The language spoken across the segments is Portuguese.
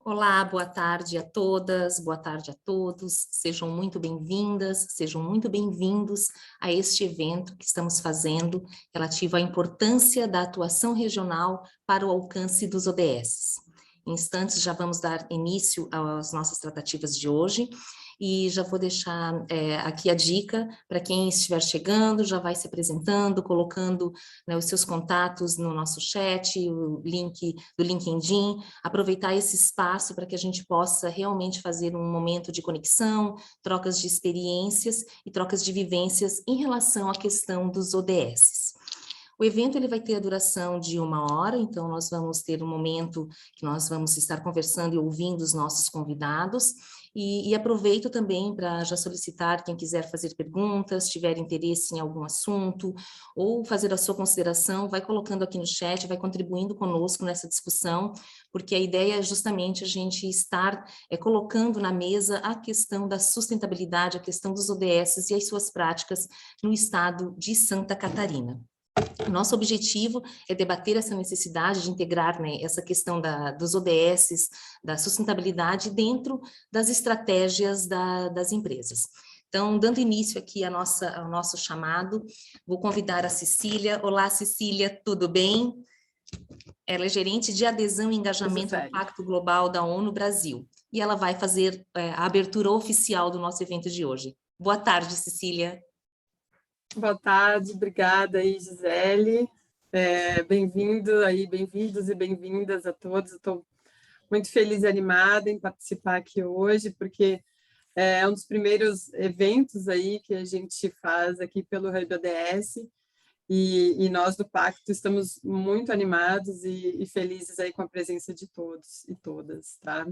Olá, boa tarde a todas, boa tarde a todos. Sejam muito bem-vindas, sejam muito bem-vindos a este evento que estamos fazendo relativo à importância da atuação regional para o alcance dos ODS. Em instantes já vamos dar início às nossas tratativas de hoje e já vou deixar aqui a dica para quem estiver chegando, já vai se apresentando, colocando, né, os seus contatos no nosso chat, o link do LinkedIn, aproveitar esse espaço para que a gente possa realmente fazer um momento de conexão, trocas de experiências e trocas de vivências em relação à questão dos ODS. O evento ele vai ter a duração de 1 hora, então nós vamos ter um momento que nós vamos estar conversando e ouvindo os nossos convidados, e aproveito também para já solicitar quem quiser fazer perguntas, tiver interesse em algum assunto, ou fazer a sua consideração, vai colocando aqui no chat, vai contribuindo conosco nessa discussão, porque a ideia é justamente a gente estar colocando na mesa a questão da sustentabilidade, a questão dos ODS e as suas práticas no estado de Santa Catarina. Nosso objetivo é debater essa necessidade de integrar, né, essa questão dos ODS, da sustentabilidade dentro das estratégias das empresas. Então, dando início aqui ao nosso chamado, vou convidar a Cecília. Olá, Cecília, tudo bem? Ela é gerente de adesão e engajamento ao Pacto Global da ONU Brasil, e ela vai fazer a abertura oficial do nosso evento de hoje. Boa tarde, Cecília. Boa tarde, obrigada aí, Gisele. Bem-vindo aí, bem-vindos e bem-vindas a todos. Estou muito feliz e animada em participar aqui hoje, porque é um dos primeiros eventos aí que a gente faz aqui pelo Hub ODS, e nós do Pacto estamos muito animados e felizes aí com a presença de todos e todas, tá?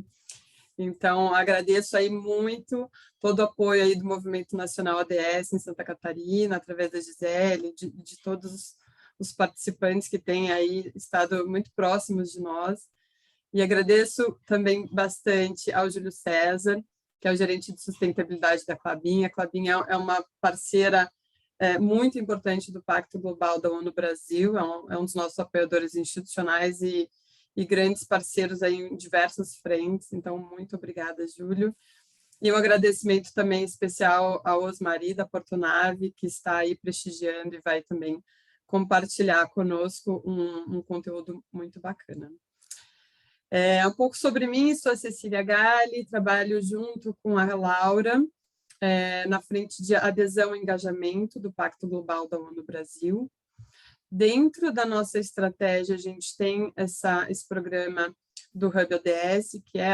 Então, agradeço aí muito todo o apoio aí do Movimento Nacional ODS em Santa Catarina, através da Gisele, de todos os participantes que têm aí estado muito próximos de nós. E agradeço também bastante ao Júlio César, que é o gerente de sustentabilidade da Klabin. A Klabin é uma parceira muito importante do Pacto Global da ONU Brasil, é um dos nossos apoiadores institucionais e grandes parceiros aí em diversas frentes. Então, muito obrigada, Júlio. E um agradecimento também especial ao Osmari da Portonave, que está aí prestigiando e vai também compartilhar conosco um conteúdo muito bacana. Um pouco sobre mim, sou a Cecília Galli, trabalho junto com a Laura, na frente de adesão e engajamento do Pacto Global da ONU Brasil. Dentro da nossa estratégia, a gente tem esse programa do Hub ODS, que é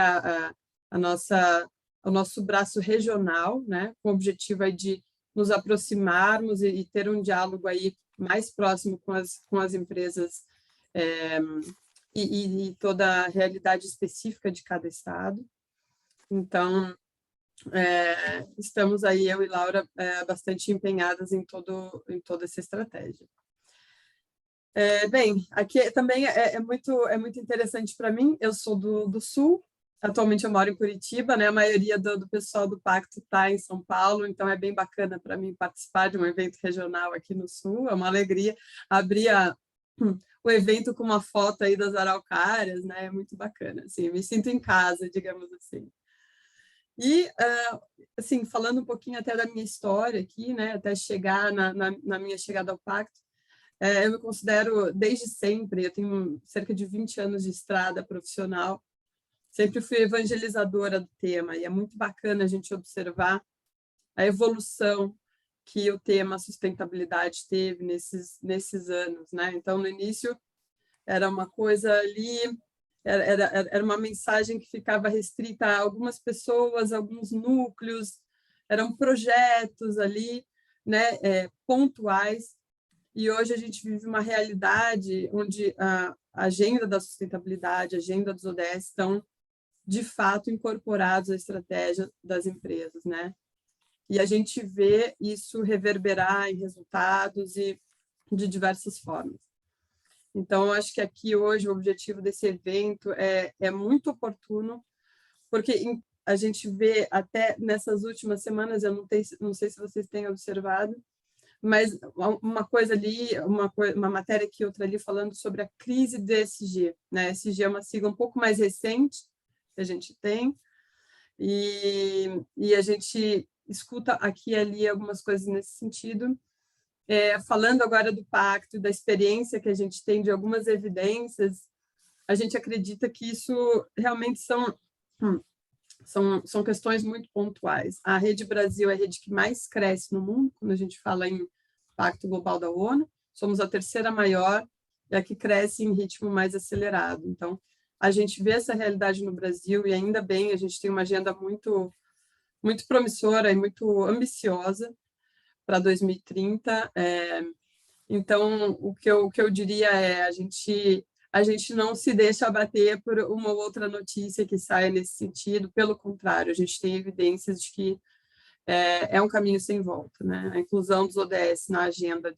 o nosso braço regional, né, com o objetivo aí de nos aproximarmos e ter um diálogo aí mais próximo com as empresas e toda a realidade específica de cada estado. Então, estamos aí, eu e Laura, bastante empenhadas em toda essa estratégia. Bem, aqui também é muito interessante para mim. Eu sou do Sul, atualmente eu moro em Curitiba, né? A maioria do pessoal do Pacto está em São Paulo, então é bem bacana para mim participar de um evento regional aqui no Sul, é uma alegria abrir o evento com uma foto aí das araucárias, né? É muito bacana, assim, eu me sinto em casa, digamos assim. E, assim, falando um pouquinho até da minha história aqui, né? Até chegar na minha chegada ao Pacto, eu me considero, desde sempre, eu tenho cerca de 20 anos de estrada profissional, sempre fui evangelizadora do tema, e é muito bacana a gente observar a evolução que o tema sustentabilidade teve nesses anos, né? Então, no início, era uma coisa ali, era uma mensagem que ficava restrita a algumas pessoas, alguns núcleos, eram projetos ali, né, pontuais. E hoje a gente vive uma realidade onde a agenda da sustentabilidade, a agenda dos ODS estão, de fato, incorporados à estratégia das empresas, né? E a gente vê isso reverberar em resultados e de diversas formas. Então, eu acho que aqui hoje o objetivo desse evento é muito oportuno, porque a gente vê até nessas últimas semanas, eu não sei se vocês têm observado, mas uma coisa ali, uma matéria aqui, outra ali, falando sobre a crise do ESG, né? ESG é uma sigla um pouco mais recente, que a gente tem, e a gente escuta aqui e ali algumas coisas nesse sentido. Falando agora do pacto, da experiência que a gente tem, de algumas evidências, a gente acredita que isso realmente são questões muito pontuais. A Rede Brasil é a rede que mais cresce no mundo, quando a gente fala em Pacto Global da ONU, somos a terceira maior e a que cresce em ritmo mais acelerado. Então, a gente vê essa realidade no Brasil e ainda bem, a gente tem uma agenda muito, muito promissora e muito ambiciosa para 2030. Então, o que eu diria é a gente não se deixa abater por uma ou outra notícia que saia nesse sentido, pelo contrário, a gente tem evidências de que é um caminho sem volta, né? A inclusão dos ODS na agenda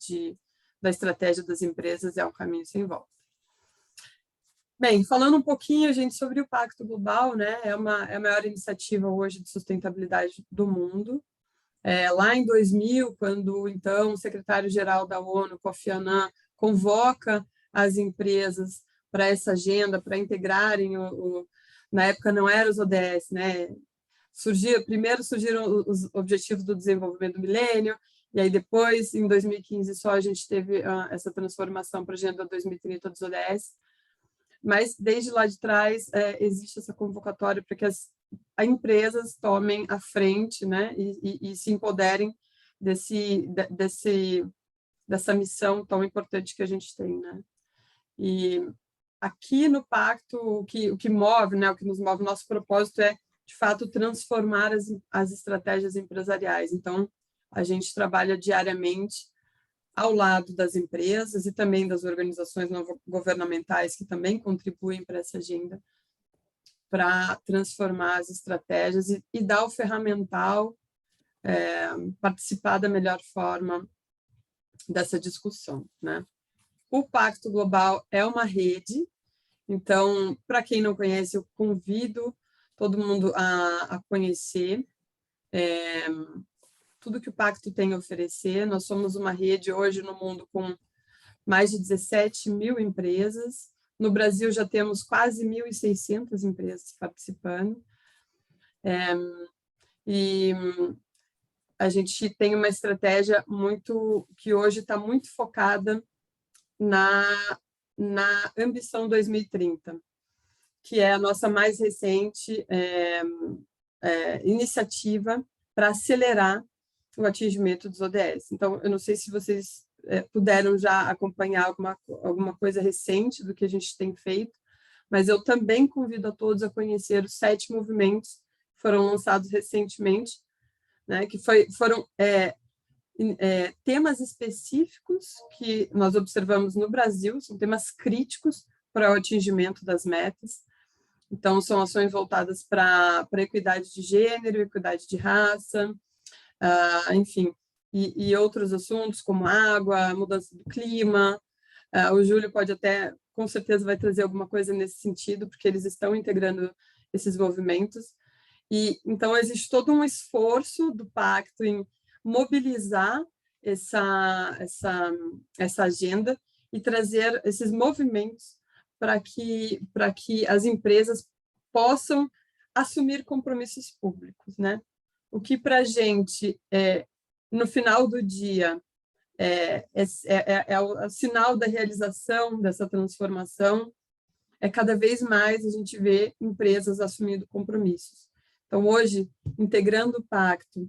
da estratégia das empresas é um caminho sem volta. Bem, falando um pouquinho, gente, sobre o Pacto Global, né? É a maior iniciativa hoje de sustentabilidade do mundo. Lá em 2000, quando, então, o secretário-geral da ONU, Kofi Annan, convoca as empresas para essa agenda, para integrarem, na época não eram os ODS, né? Primeiro surgiram os Objetivos do Desenvolvimento do Milênio, e aí depois, em 2015, só a gente teve essa transformação para a Agenda 2030 dos ODS, mas desde lá de trás existe essa convocatória para que as empresas tomem a frente, né, e se empoderem dessa missão tão importante que a gente tem, né? E aqui no Pacto, o que move, né, o que nos move, o nosso propósito é, de fato, transformar as estratégias empresariais. Então, a gente trabalha diariamente ao lado das empresas e também das organizações não governamentais que também contribuem para essa agenda, para transformar as estratégias e dar o ferramental, participar da melhor forma dessa discussão, né? O Pacto Global é uma rede, então, para quem não conhece, eu convido todo mundo a conhecer tudo que o Pacto tem a oferecer. Nós somos uma rede hoje no mundo com mais de 17 mil empresas. No Brasil já temos quase 1.600 empresas participando. E a gente tem uma estratégia que hoje está muito focada na Ambição 2030, que é a nossa mais recente iniciativa para acelerar o atingimento dos ODS. Então, eu não sei se vocês puderam já acompanhar alguma coisa recente do que a gente tem feito, mas eu também convido a todos a conhecer os 7 movimentos que foram lançados recentemente, né, que foram temas específicos que nós observamos no Brasil, são temas críticos para o atingimento das metas. Então, são ações voltadas para a equidade de gênero, equidade de raça, enfim, e outros assuntos como água, mudança do clima. O Júlio pode até, com certeza, vai trazer alguma coisa nesse sentido, porque eles estão integrando esses movimentos. E então existe todo um esforço do Pacto em mobilizar essa agenda e trazer esses movimentos para que as empresas possam assumir compromissos públicos, né? O que para a gente, no final do dia, é o sinal da realização dessa transformação, cada vez mais a gente vê empresas assumindo compromissos. Então, hoje, integrando o Pacto,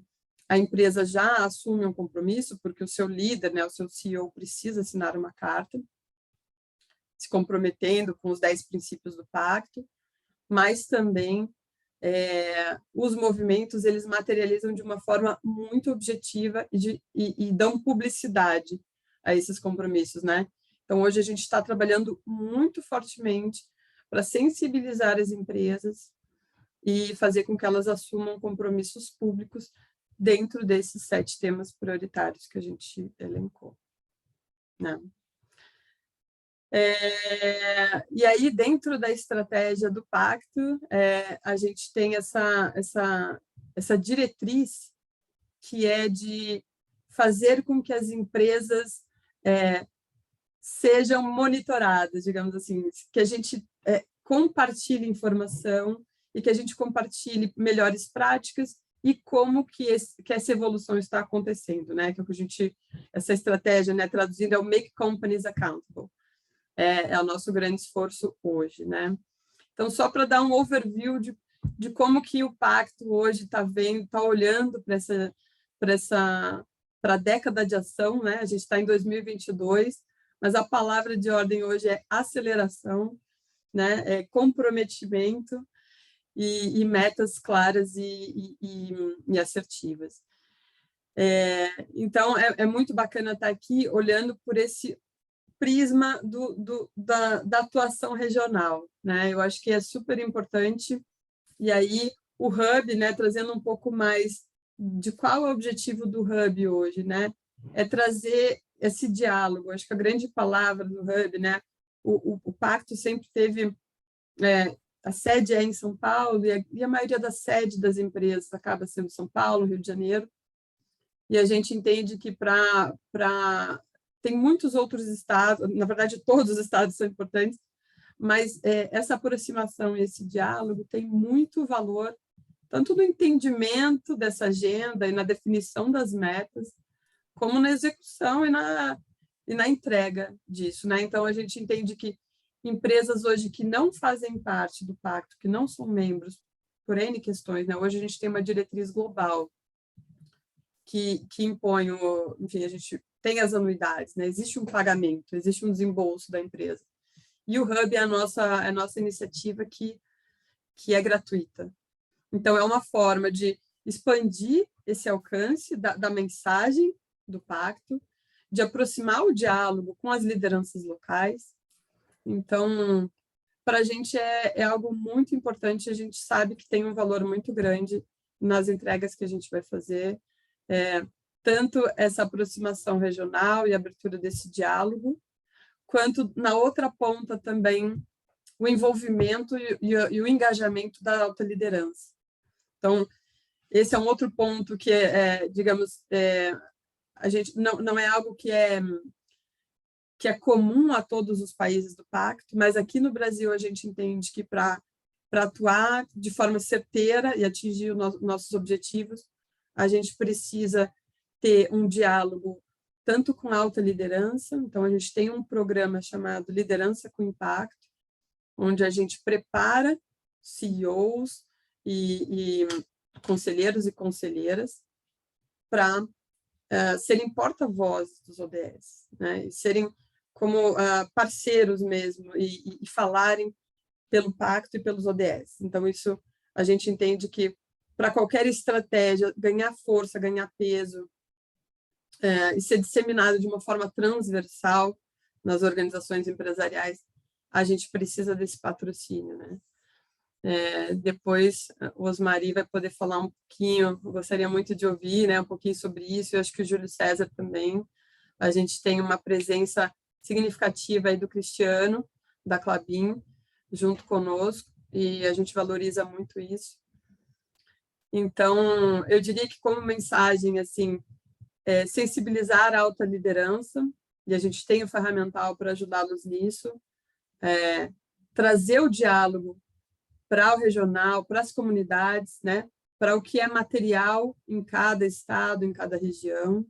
a empresa já assume um compromisso, porque o seu líder, né, o seu CEO, precisa assinar uma carta, se comprometendo com os 10 princípios do Pacto, mas também os movimentos eles materializam de uma forma muito objetiva e dão publicidade a esses compromissos, né? Então, hoje a gente está trabalhando muito fortemente para sensibilizar as empresas e fazer com que elas assumam compromissos públicos dentro desses 7 temas prioritários que a gente elencou, né? E aí, dentro da estratégia do Pacto, a gente tem essa diretriz que é de fazer com que as empresas sejam monitoradas, digamos assim, que a gente compartilhe informação e que a gente compartilhe melhores práticas e como que essa evolução está acontecendo, né? Que é o que a gente, essa estratégia, né, traduzindo, é o Make Companies Accountable. É o nosso grande esforço hoje, né? Então, só para dar um overview de como que o Pacto hoje está olhando para a década de ação, né? A gente está em 2022, mas a palavra de ordem hoje é aceleração, né? É comprometimento e metas claras e assertivas. Então, é muito bacana estar aqui olhando por esse prisma da atuação regional, né? Eu acho que é super importante. E aí, o Hub, né, trazendo um pouco mais de qual é o objetivo do Hub hoje, né? É trazer esse diálogo. Acho que a grande palavra do Hub, né? O Pacto sempre teve... a sede é em São Paulo, e a maioria da sede das empresas acaba sendo São Paulo, Rio de Janeiro, e a gente entende que tem muitos outros estados, na verdade, todos os estados são importantes, mas essa aproximação e esse diálogo tem muito valor, tanto no entendimento dessa agenda e na definição das metas, como na execução e na entrega disso, né? Então, a gente entende que empresas hoje que não fazem parte do pacto, que não são membros, por N questões, né? Hoje a gente tem uma diretriz global que impõe, enfim, a gente tem as anuidades, né? Existe um pagamento, existe um desembolso da empresa. E o Hub é a nossa iniciativa que é gratuita. Então, é uma forma de expandir esse alcance da mensagem do pacto, de aproximar o diálogo com as lideranças locais. Então, para a gente é algo muito importante, a gente sabe que tem um valor muito grande nas entregas que a gente vai fazer, tanto essa aproximação regional e abertura desse diálogo, quanto na outra ponta também o envolvimento e o engajamento da alta liderança. Então, esse é um outro ponto que digamos, a gente não é algo que é comum a todos os países do Pacto, mas aqui no Brasil a gente entende que para atuar de forma certeira e atingir os nossos objetivos, a gente precisa ter um diálogo tanto com a alta liderança, então a gente tem um programa chamado Liderança com Impacto, onde a gente prepara CEOs e conselheiros e conselheiras para serem porta-vozes dos ODS, né? E serem como parceiros mesmo e falarem pelo pacto e pelos ODS. Então, isso a gente entende que para qualquer estratégia ganhar força, ganhar peso e ser disseminado de uma forma transversal nas organizações empresariais, a gente precisa desse patrocínio, né? Depois o Osmari vai poder falar um pouquinho, eu gostaria muito de ouvir, né, um pouquinho sobre isso, eu acho que o Júlio César também. A gente tem uma presença significativa aí do Cristiano, da Klabin, junto conosco, e a gente valoriza muito isso. Então, eu diria que como mensagem, assim, sensibilizar a alta liderança, e a gente tem o ferramental para ajudá-los nisso, trazer o diálogo para o regional, para as comunidades, né? Para o que é material em cada estado, em cada região,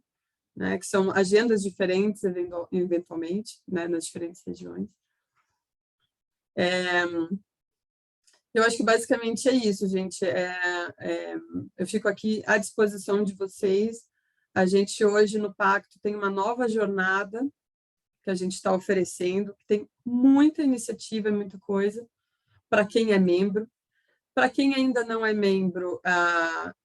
né? Que são agendas diferentes, eventualmente, né? Nas diferentes regiões. Eu acho que basicamente é isso, gente. Eu fico aqui à disposição de vocês. A gente hoje no Pacto tem uma nova jornada que a gente está oferecendo, que tem muita iniciativa, muita coisa, para quem é membro. Para quem ainda não é membro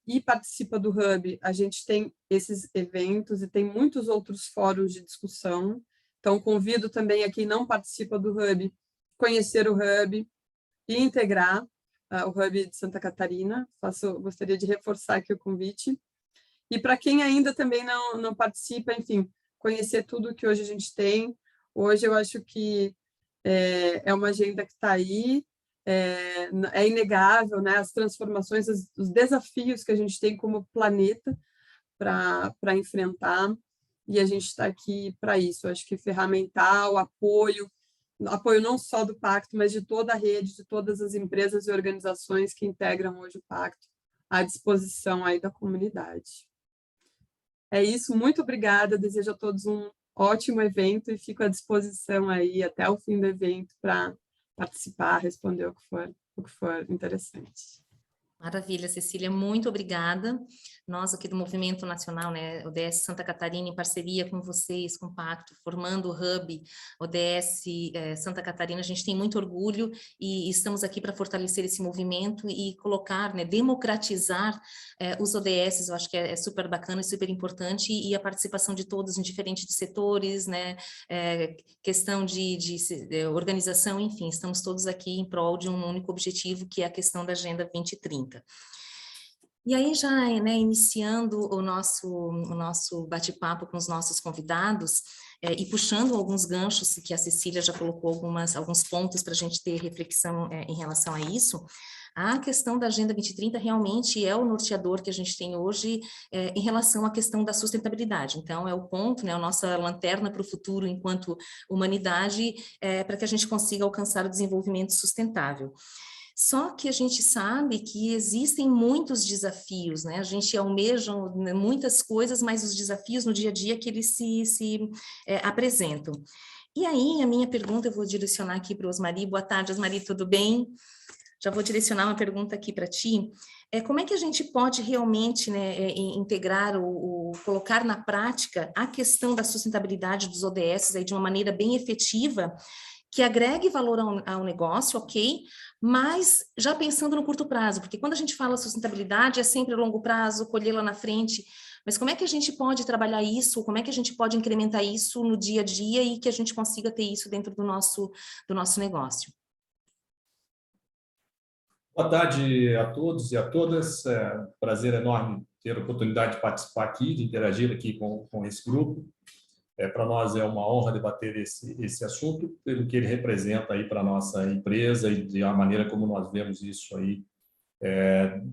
e participa do Hub, a gente tem esses eventos e tem muitos outros fóruns de discussão. Então, convido também a quem não participa do Hub, conhecer o Hub e integrar o Hub de Santa Catarina. Gostaria de reforçar aqui o convite. E para quem ainda também não participa, enfim, conhecer tudo que hoje a gente tem. Hoje eu acho que é uma agenda que está aí, é inegável, né? As transformações, os desafios que a gente tem como planeta para enfrentar, e a gente está aqui para isso. Eu acho que ferramental, apoio apoio não só do Pacto, mas de toda a rede, de todas as empresas e organizações que integram hoje o Pacto, à disposição aí da comunidade. É isso, muito obrigada, desejo a todos um ótimo evento e fico à disposição aí até o fim do evento para participar, responder o que for interessante. Maravilha, Cecília, muito obrigada. Nós aqui do Movimento Nacional, né, ODS Santa Catarina, em parceria com vocês, com o Pacto, formando o Hub ODS Santa Catarina, a gente tem muito orgulho e estamos aqui para fortalecer esse movimento e colocar, né, democratizar os ODS, eu acho que é super bacana e super importante, e a participação de todos em diferentes setores, né, questão de organização, enfim, estamos todos aqui em prol de um único objetivo, que é a questão da Agenda 2030. E aí já, né, iniciando o nosso bate-papo com os nossos convidados, e puxando alguns ganchos que a Cecília já colocou alguns pontos para a gente ter reflexão em relação a isso, a questão da Agenda 2030 realmente é o norteador que a gente tem hoje em relação à questão da sustentabilidade. Então, é o ponto, né, a nossa lanterna para o futuro enquanto humanidade, para que a gente consiga alcançar o desenvolvimento sustentável. Só que a gente sabe que existem muitos desafios, né? A gente almeja muitas coisas, mas os desafios no dia a dia que eles se apresentam. E aí, a minha pergunta eu vou direcionar aqui para o Osmari. Boa tarde, Osmari, tudo bem? Já vou direcionar uma pergunta aqui para ti. Como é que a gente pode realmente, né, integrar colocar na prática a questão da sustentabilidade dos ODS aí de uma maneira bem efetiva, que agregue valor ao negócio, ok? Mas já pensando no curto prazo, porque quando a gente fala sustentabilidade é sempre a longo prazo, colher lá na frente, mas como é que a gente pode trabalhar isso, como é que a gente pode incrementar isso no dia a dia e que a gente consiga ter isso dentro do nosso negócio? Boa tarde a todos e a todas. É um prazer enorme ter a oportunidade de participar aqui, de interagir aqui com esse grupo. Para nós é uma honra debater esse assunto, pelo que ele representa aí para a nossa empresa e de a maneira como nós vemos isso aí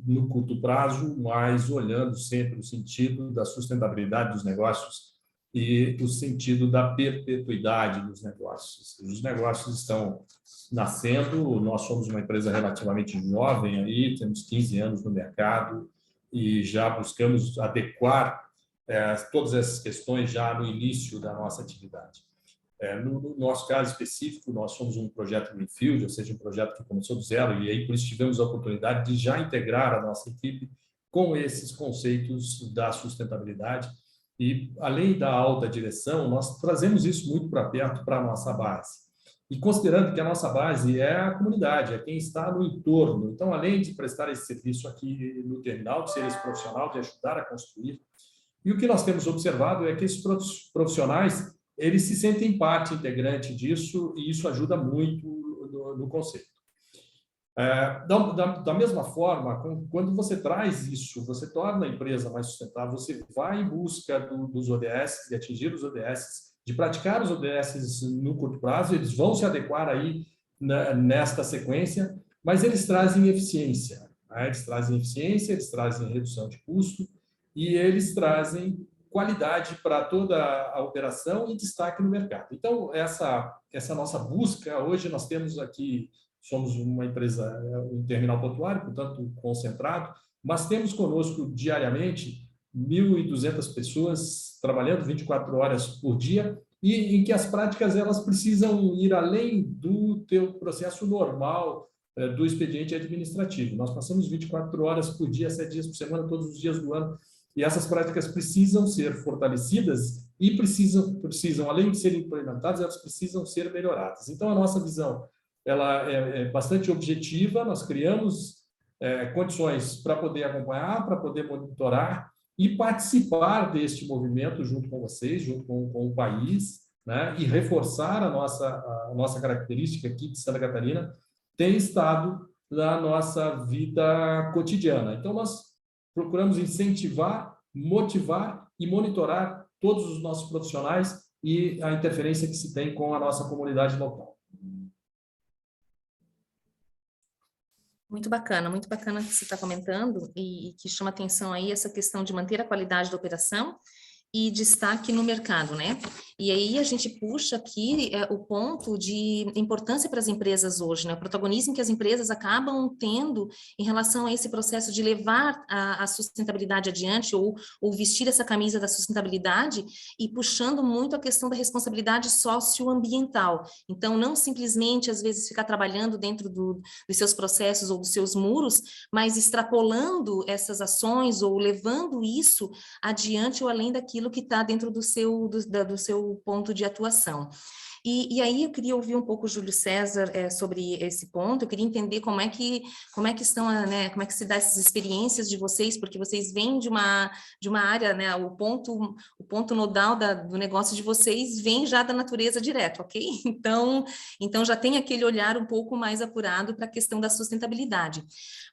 no curto prazo, mas olhando sempre o sentido da sustentabilidade dos negócios e o sentido da perpetuidade dos negócios. Os negócios estão nascendo, nós somos uma empresa relativamente jovem aí, temos 15 anos no mercado e já buscamos adequar todas essas questões já no início da nossa atividade. No nosso caso específico, nós somos um projeto Greenfield, ou seja, um projeto que começou do zero, e aí por isso tivemos a oportunidade de já integrar a nossa equipe com esses conceitos da sustentabilidade. E, além da alta direção, nós trazemos isso muito para perto para a nossa base. E considerando que a nossa base é a comunidade, é quem está no entorno. Então, além de prestar esse serviço aqui no terminal, de ser esse profissional, de ajudar a construir, e o que nós temos observado é que esses profissionais, eles se sentem parte integrante disso e isso ajuda muito no conceito. Da mesma forma, quando você traz isso, você torna a empresa mais sustentável, você vai em busca dos ODS, de atingir os ODS, de praticar os ODS no curto prazo, eles vão se adequar aí nesta sequência, mas eles trazem eficiência. Eles trazem eficiência, eles trazem redução de custo e eles trazem qualidade para toda a operação e destaque no mercado. Então, essa nossa busca, hoje nós temos aqui, somos uma empresa, um terminal portuário, portanto, concentrado, mas temos conosco diariamente 1.200 pessoas trabalhando 24 horas por dia e em que as práticas elas precisam ir além do teu processo normal do expediente administrativo. Nós passamos 24 horas por dia, 7 dias por semana, todos os dias do ano, e essas práticas precisam ser fortalecidas e precisam, além de serem implementadas, elas precisam ser melhoradas. Então, a nossa visão ela é bastante objetiva, nós criamos condições para poder acompanhar, para poder monitorar e participar deste movimento junto com vocês, junto com o país, né? E reforçar a nossa característica aqui de Santa Catarina, tem estado na nossa vida cotidiana. Então, nós procuramos incentivar, motivar e monitorar todos os nossos profissionais e a interferência que se tem com a nossa comunidade local. Muito bacana o que você está comentando e que chama atenção aí essa questão de manter a qualidade da operação e destaque no mercado, né? E aí a gente puxa aqui o ponto de importância para as empresas hoje, né? O protagonismo que as empresas acabam tendo em relação a esse processo de levar a sustentabilidade adiante ou vestir essa camisa da sustentabilidade e puxando muito a questão da responsabilidade socioambiental. Então, não simplesmente, às vezes, ficar trabalhando dentro dos seus processos ou dos seus muros, mas extrapolando essas ações ou levando isso adiante ou além daquilo que está dentro do seu ponto de atuação. E aí eu queria ouvir um pouco o Júlio César sobre esse ponto. Eu queria entender como é que estão, né, como é que se dá essas experiências de vocês, porque vocês vêm de uma área, né, o ponto nodal do negócio de vocês vem já da natureza direto, ok? Então já tem aquele olhar um pouco mais apurado para a questão da sustentabilidade.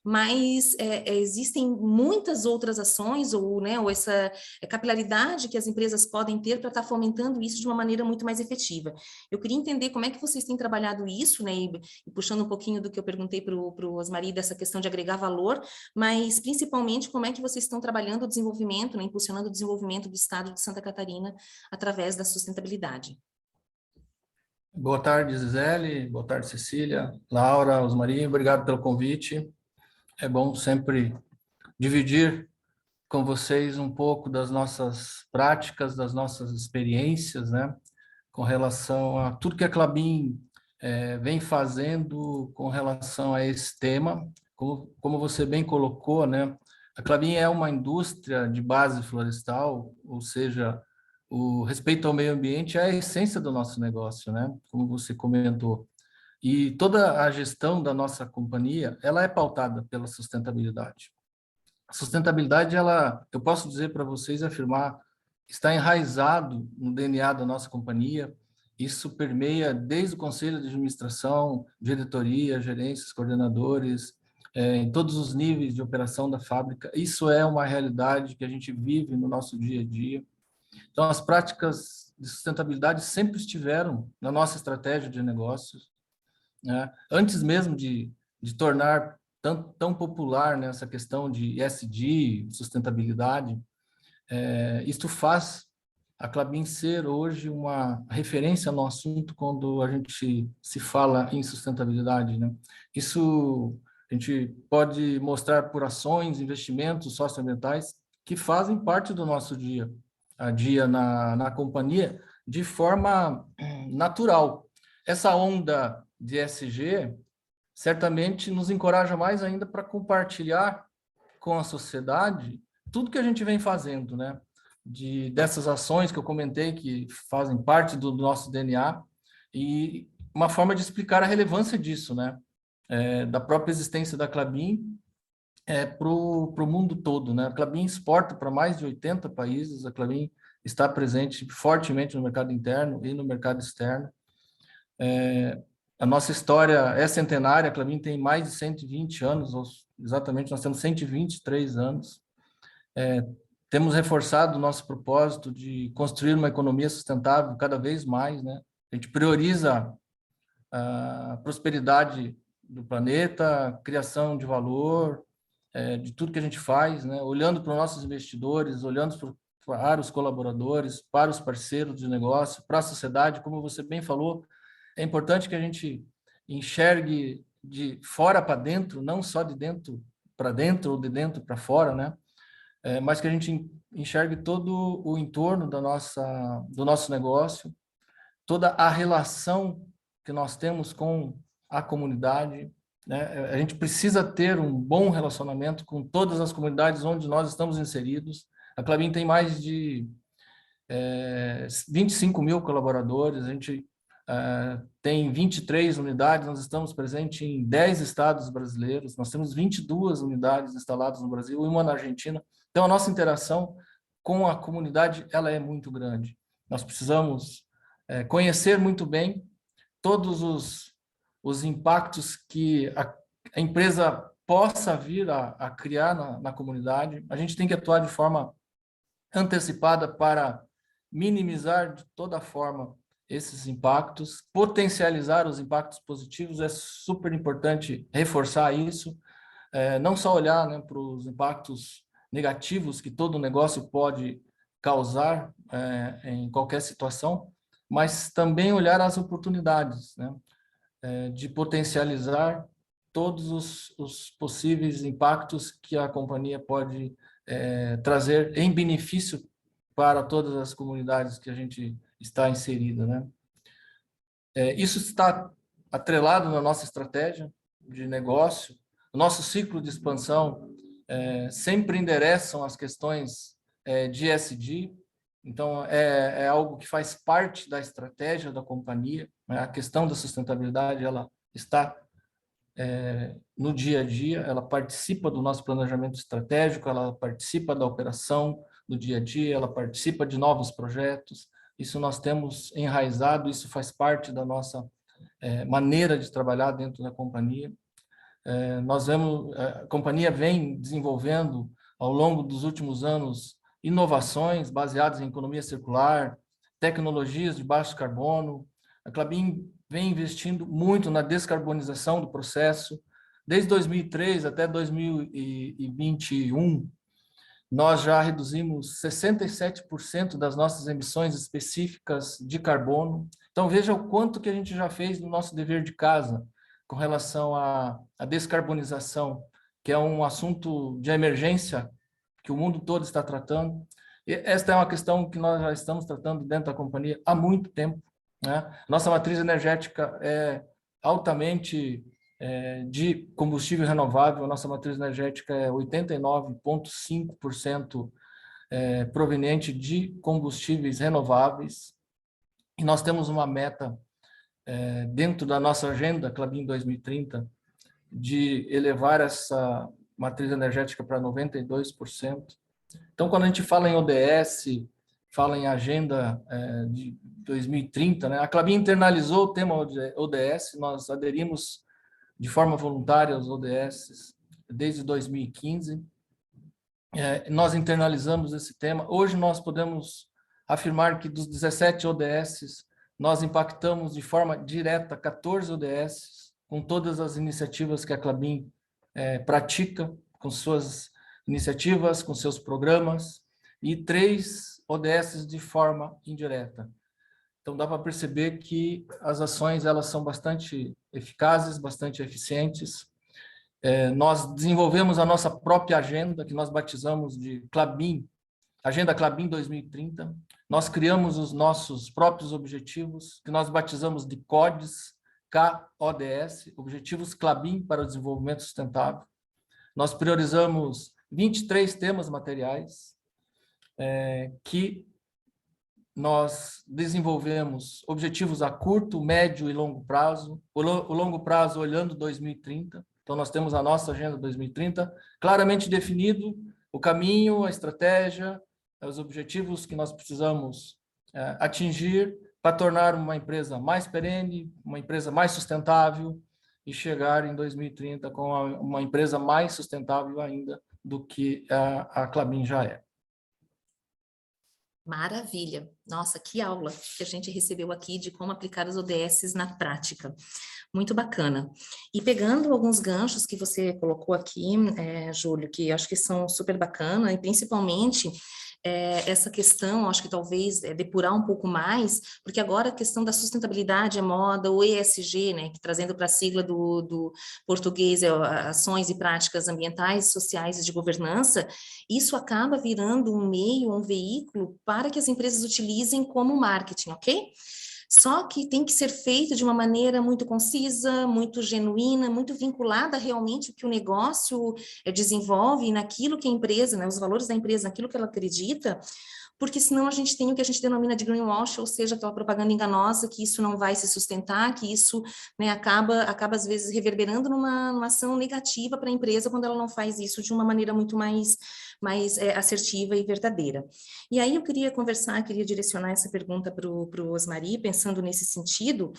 Mas existem muitas outras ações ou essa capilaridade que as empresas podem ter para estar fomentando isso de uma maneira muito mais efetiva. Eu queria entender como é que vocês têm trabalhado isso, né, e puxando um pouquinho do que eu perguntei para o Osmari, dessa questão de agregar valor, mas principalmente como é que vocês estão trabalhando o desenvolvimento, né, impulsionando o desenvolvimento do estado de Santa Catarina através da sustentabilidade. Boa tarde, Gisele, boa tarde, Cecília, Laura, Osmari, obrigado pelo convite. É bom sempre dividir com vocês um pouco das nossas práticas, das nossas experiências, né, com relação a tudo que a Klabin vem fazendo com relação a esse tema. Como você bem colocou, né, a Klabin é uma indústria de base florestal, ou seja, o respeito ao meio ambiente é a essência do nosso negócio, né, como você comentou. E toda a gestão da nossa companhia, ela é pautada pela sustentabilidade. A sustentabilidade, eu posso dizer para vocês, afirmar, está enraizado no DNA da nossa companhia. Isso permeia desde o conselho de administração, diretoria, gerências, coordenadores, em todos os níveis de operação da fábrica. Isso é uma realidade que a gente vive no nosso dia a dia. Então, as práticas de sustentabilidade sempre estiveram na nossa estratégia de negócios, né? Antes mesmo de tornar tão popular, né, essa questão de ESG, sustentabilidade, isto faz a Klabin ser hoje uma referência no assunto quando a gente se fala em sustentabilidade, né? Isso a gente pode mostrar por ações, investimentos socioambientais que fazem parte do nosso dia a dia na companhia de forma natural. Essa onda de ESG certamente nos encoraja mais ainda para compartilhar com a sociedade tudo que a gente vem fazendo, né? Dessas ações que eu comentei, que fazem parte do nosso DNA, e uma forma de explicar a relevância disso, né? Da própria existência da Klabin para o mundo todo, né? A Klabin exporta para mais de 80 países, a Klabin está presente fortemente no mercado interno e no mercado externo. A nossa história é centenária, a Klabin tem mais de 120 anos, exatamente, nós temos 123 anos. Temos reforçado o nosso propósito de construir uma economia sustentável cada vez mais, né? A gente prioriza a prosperidade do planeta, a criação de valor, de tudo que a gente faz, né? Olhando para os nossos investidores, olhando para os colaboradores, para os parceiros de negócio, para a sociedade, como você bem falou, é importante que a gente enxergue de fora para dentro, não só de dentro para dentro ou de dentro para fora, né? Mas que a gente enxergue todo o entorno do nosso negócio, toda a relação que nós temos com a comunidade, né? A gente precisa ter um bom relacionamento com todas as comunidades onde nós estamos inseridos. A Klabin tem mais de 25 mil colaboradores, a gente tem 23 unidades, nós estamos presentes em 10 estados brasileiros, nós temos 22 unidades instaladas no Brasil e uma na Argentina. Então, a nossa interação com a comunidade, ela é muito grande. Nós precisamos conhecer muito bem todos os impactos que a empresa possa vir a criar na comunidade. A gente tem que atuar de forma antecipada para minimizar de toda forma esses impactos, potencializar os impactos positivos, é super importante reforçar isso, não só olhar, né, para os impactos negativos que todo negócio pode causar em qualquer situação, mas também olhar as oportunidades, né? De potencializar todos os possíveis impactos que a companhia pode trazer em benefício para todas as comunidades que a gente está inserida, né? Isso está atrelado na nossa estratégia de negócio. O nosso ciclo de expansão sempre endereçam as questões de ESG. Então, é algo que faz parte da estratégia da companhia, né? A questão da sustentabilidade, ela está no dia a dia, ela participa do nosso planejamento estratégico, ela participa da operação do dia a dia, ela participa de novos projetos. Isso nós temos enraizado, isso faz parte da nossa maneira de trabalhar dentro da companhia. A companhia vem desenvolvendo, ao longo dos últimos anos, inovações baseadas em economia circular, tecnologias de baixo carbono. A Klabin vem investindo muito na descarbonização do processo. Desde 2003 até 2021, nós já reduzimos 67% das nossas emissões específicas de carbono. Então, veja o quanto que a gente já fez no nosso dever de casa com relação à descarbonização, que é um assunto de emergência que o mundo todo está tratando. E esta é uma questão que nós já estamos tratando dentro da companhia há muito tempo, né? Nossa matriz energética é altamente de combustível renovável. A nossa matriz energética é 89,5% proveniente de combustíveis renováveis. E nós temos uma meta dentro da nossa agenda Klabin 2030 de elevar essa matriz energética para 92%. Então, quando a gente fala em ODS, fala em agenda de 2030, né? A Klabin internalizou o tema ODS, nós aderimos de forma voluntária aos ODS desde 2015. Nós internalizamos esse tema. Hoje nós podemos afirmar que dos 17 ODS, nós impactamos de forma direta 14 ODS, com todas as iniciativas que a Klabin pratica, com suas iniciativas, com seus programas, e 3 ODS de forma indireta. Então, dá para perceber que as ações elas são bastante eficazes, bastante eficientes. Nós desenvolvemos a nossa própria agenda, que nós batizamos de Klabin, Agenda Klabin 2030. Nós criamos os nossos próprios objetivos, que nós batizamos de CODES, KODS, Objetivos Klabin para o Desenvolvimento Sustentável. Nós priorizamos 23 temas materiais, que nós desenvolvemos objetivos a curto, médio e longo prazo. O longo prazo olhando 2030. Então, nós temos a nossa Agenda 2030, claramente definido o caminho, a estratégia, os objetivos que nós precisamos atingir para tornar uma empresa mais perene, uma empresa mais sustentável e chegar em 2030 com uma empresa mais sustentável ainda do que a Klabin já é. Maravilha! Nossa, que aula que a gente recebeu aqui de como aplicar os ODS na prática. Muito bacana. E pegando alguns ganchos que você colocou aqui, Júlio, que acho que são super bacana, e principalmente essa questão, acho que talvez depurar um pouco mais, porque agora a questão da sustentabilidade é moda, o ESG, né, que trazendo para a sigla do português, ações e práticas ambientais, sociais e de governança, isso acaba virando um meio, um veículo para que as empresas utilizem como marketing, ok? Só que tem que ser feito de uma maneira muito concisa, muito genuína, muito vinculada realmente ao que o negócio desenvolve, naquilo que a empresa, né, os valores da empresa, naquilo que ela acredita, porque senão a gente tem o que a gente denomina de greenwash, ou seja, aquela propaganda enganosa, que isso não vai se sustentar, que isso, né, acaba às vezes reverberando numa ação negativa para a empresa quando ela não faz isso de uma maneira muito mais assertiva e verdadeira. E aí eu queria direcionar essa pergunta para o Osmari, pensando nesse sentido,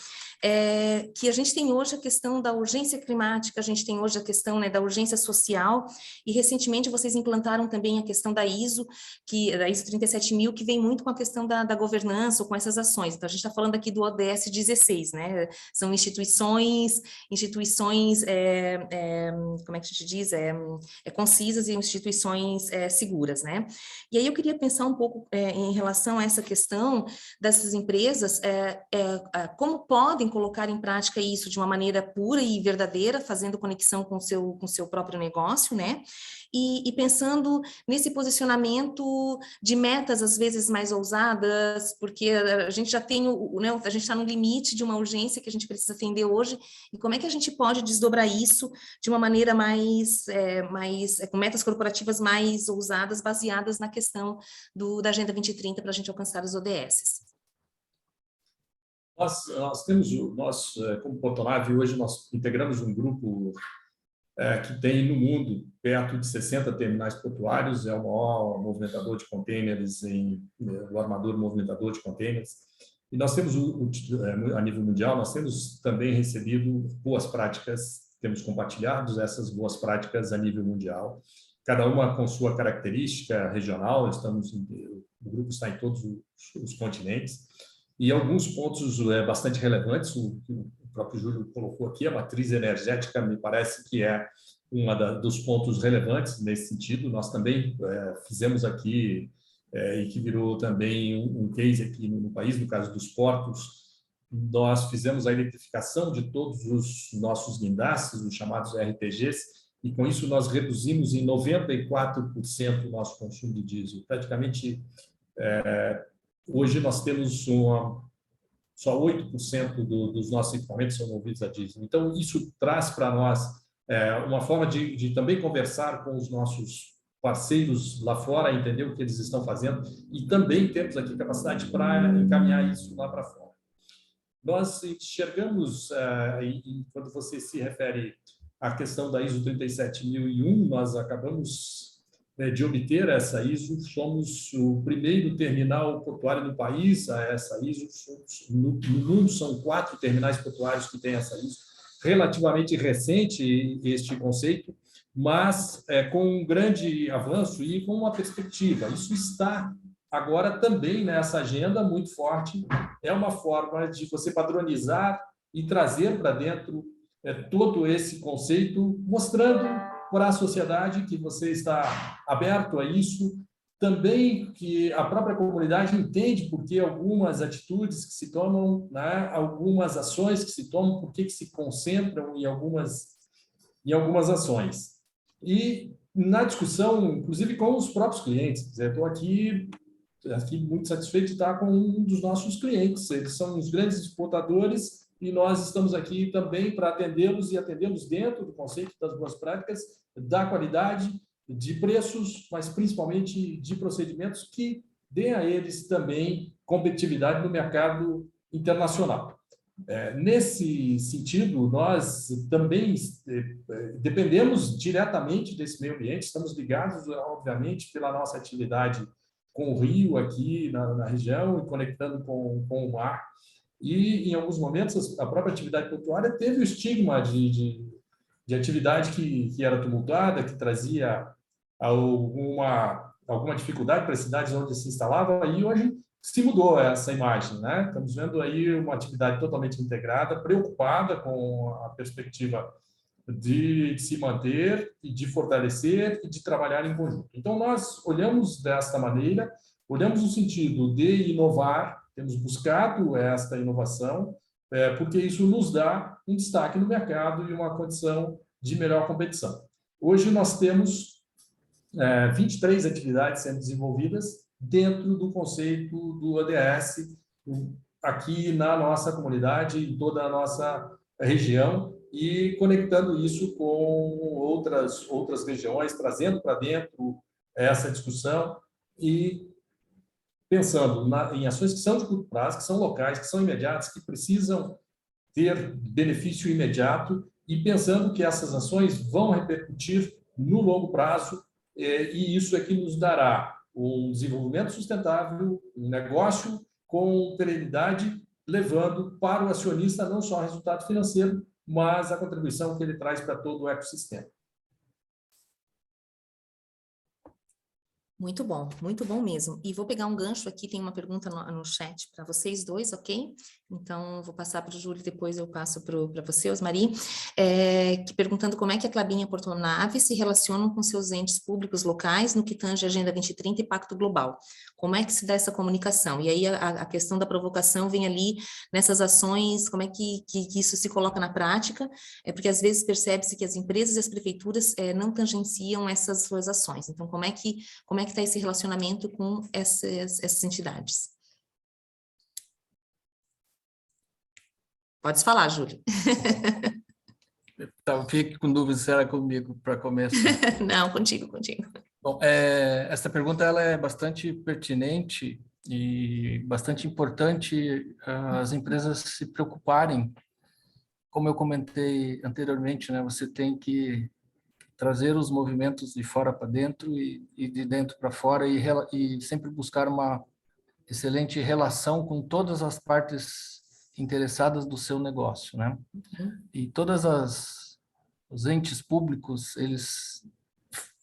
que a gente tem hoje a questão da urgência climática, a gente tem hoje a questão, né, da urgência social, e recentemente vocês implantaram também a questão da ISO 37001, 27000, que vem muito com a questão da governança ou com essas ações. Então, a gente está falando aqui do ODS 16, né? São instituições como é que a gente diz? Concisas e instituições seguras, né? E aí eu queria pensar um pouco em relação a essa questão dessas empresas, como podem colocar em prática isso de uma maneira pura e verdadeira, fazendo conexão com o seu próprio negócio, né? E pensando nesse posicionamento de metas, às vezes, mais ousadas, porque a gente já tem, né, a gente está no limite de uma urgência que a gente precisa atender hoje, e como é que a gente pode desdobrar isso de uma maneira com metas corporativas mais ousadas, baseadas na questão da Agenda 2030 para a gente alcançar os ODS? Nós temos, como Portonave, hoje nós integramos um grupo que tem no mundo perto de 60 terminais portuários, é o maior movimentador de contêineres, o armador movimentador de contêineres. E nós temos, a nível mundial, nós temos também recebido boas práticas, temos compartilhado essas boas práticas a nível mundial, cada uma com sua característica regional, o grupo está em todos os continentes, e alguns pontos bastante relevantes, o próprio Júlio colocou aqui, a matriz energética me parece que é dos pontos relevantes nesse sentido. Nós também fizemos aqui, e que virou também um case aqui no país, no caso dos portos, nós fizemos a eletrificação de todos os nossos guindastes, os chamados RTGs, e com isso nós reduzimos em 94% o nosso consumo de diesel. Praticamente, hoje nós temos só 8% dos nossos equipamentos são movidos a diesel. Então, isso traz para nós uma forma de também conversar com os nossos parceiros lá fora, entender o que eles estão fazendo, e também temos aqui capacidade para encaminhar isso lá para fora. Nós enxergamos, quando você se refere à questão da ISO 37001, nós acabamos de obter essa ISO, somos o primeiro terminal portuário no país a essa ISO, no mundo são 4 terminais portuários que têm essa ISO, relativamente recente este conceito, mas com um grande avanço e com uma perspectiva. Isso está agora também nessa agenda muito forte, é uma forma de você padronizar e trazer para dentro todo esse conceito, mostrando para a sociedade que você está aberto a isso, também que a própria comunidade entende por que algumas atitudes que se tomam, né, algumas ações que se tomam, por que se concentram em algumas ações. E na discussão, inclusive com os próprios clientes, estou aqui muito satisfeito de estar com um dos nossos clientes, eles são os grandes exportadores e nós estamos aqui também para atendê-los e atendê-los dentro do conceito das boas práticas, da qualidade, de preços, mas principalmente de procedimentos que deem a eles também competitividade no mercado internacional. Nesse sentido, nós também dependemos diretamente desse meio ambiente, estamos ligados, obviamente, pela nossa atividade com o rio aqui na região e conectando com o mar. E, em alguns momentos, a própria atividade portuária teve o estigma de atividade que era tumultuada, que trazia alguma dificuldade para as cidades onde se instalava, e hoje se mudou essa imagem, né? Estamos vendo aí uma atividade totalmente integrada, preocupada com a perspectiva de se manter e de fortalecer e de trabalhar em conjunto. Então, nós olhamos desta maneira, olhamos no sentido de inovar, temos buscado esta inovação, porque isso nos dá um destaque no mercado e uma condição de melhor competição. Hoje nós temos 23 atividades sendo desenvolvidas dentro do conceito do ODS, aqui na nossa comunidade, em toda a nossa região, e conectando isso com outras regiões, trazendo para dentro essa discussão e pensando em ações que são de curto prazo, que são locais, que são imediatas, que precisam ter benefício imediato, e pensando que essas ações vão repercutir no longo prazo, e isso é que nos dará um desenvolvimento sustentável, um negócio com perenidade, levando para o acionista não só o resultado financeiro, mas a contribuição que ele traz para todo o ecossistema. Muito bom mesmo. E vou pegar um gancho aqui, tem uma pergunta no chat para vocês dois, ok? Então, vou passar para o Júlio, depois eu passo para você, Osmari, perguntando como é que a Klabin e a Portonave se relacionam com seus entes públicos locais no que tange a Agenda 2030 e Pacto Global. Como é que se dá essa comunicação? E aí a questão da provocação vem ali nessas ações, como é que isso se coloca na prática? Porque às vezes percebe-se que as empresas e as prefeituras não tangenciam essas suas ações. Então, como é que está esse relacionamento com essas entidades? Pode falar, Júlio. Fique com dúvida se era comigo para começar. Não, contigo. Bom, essa pergunta ela é bastante pertinente e bastante importante as empresas se preocuparem. Como eu comentei anteriormente, né, você tem que trazer os movimentos de fora para dentro e de dentro para fora e sempre buscar uma excelente relação com todas as partes interessadas do seu negócio, né? E os entes públicos, eles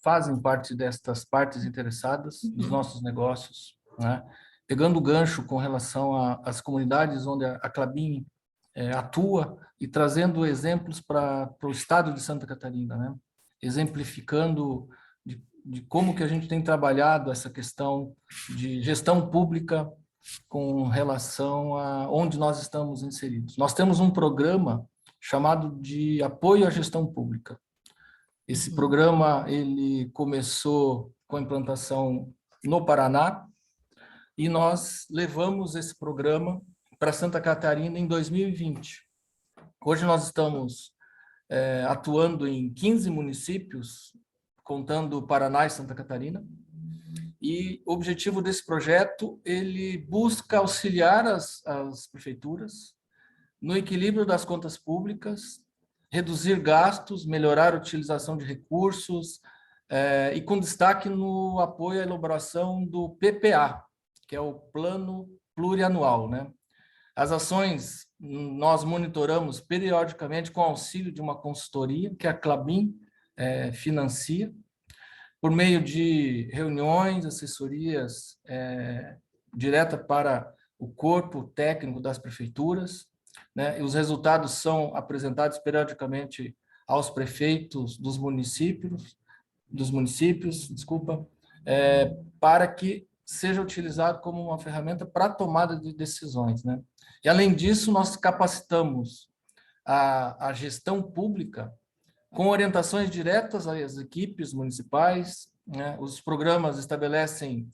fazem parte destas partes interessadas dos nossos negócios, né? Pegando o gancho com relação às comunidades onde a Klabin atua e trazendo exemplos para o estado de Santa Catarina, né? Exemplificando de como que a gente tem trabalhado essa questão de gestão pública com relação a onde nós estamos inseridos. Nós temos um programa chamado de apoio à gestão pública. Esse programa ele começou com a implantação no Paraná e nós levamos esse programa para Santa Catarina em 2020. Hoje nós estamos atuando em 15 municípios, contando Paraná e Santa Catarina. E o objetivo desse projeto, ele busca auxiliar as prefeituras no equilíbrio das contas públicas, reduzir gastos, melhorar a utilização de recursos, e com destaque no apoio à elaboração do PPA, que é o Plano Plurianual, né? As ações nós monitoramos periodicamente com auxílio de uma consultoria que a Klabin financia, por meio de reuniões, assessorias direta para o corpo técnico das prefeituras, né? E os resultados são apresentados periodicamente aos prefeitos dos municípios, para que seja utilizado como uma ferramenta para a tomada de decisões, né? E, além disso, nós capacitamos a gestão pública com orientações diretas às equipes municipais, né? Os programas estabelecem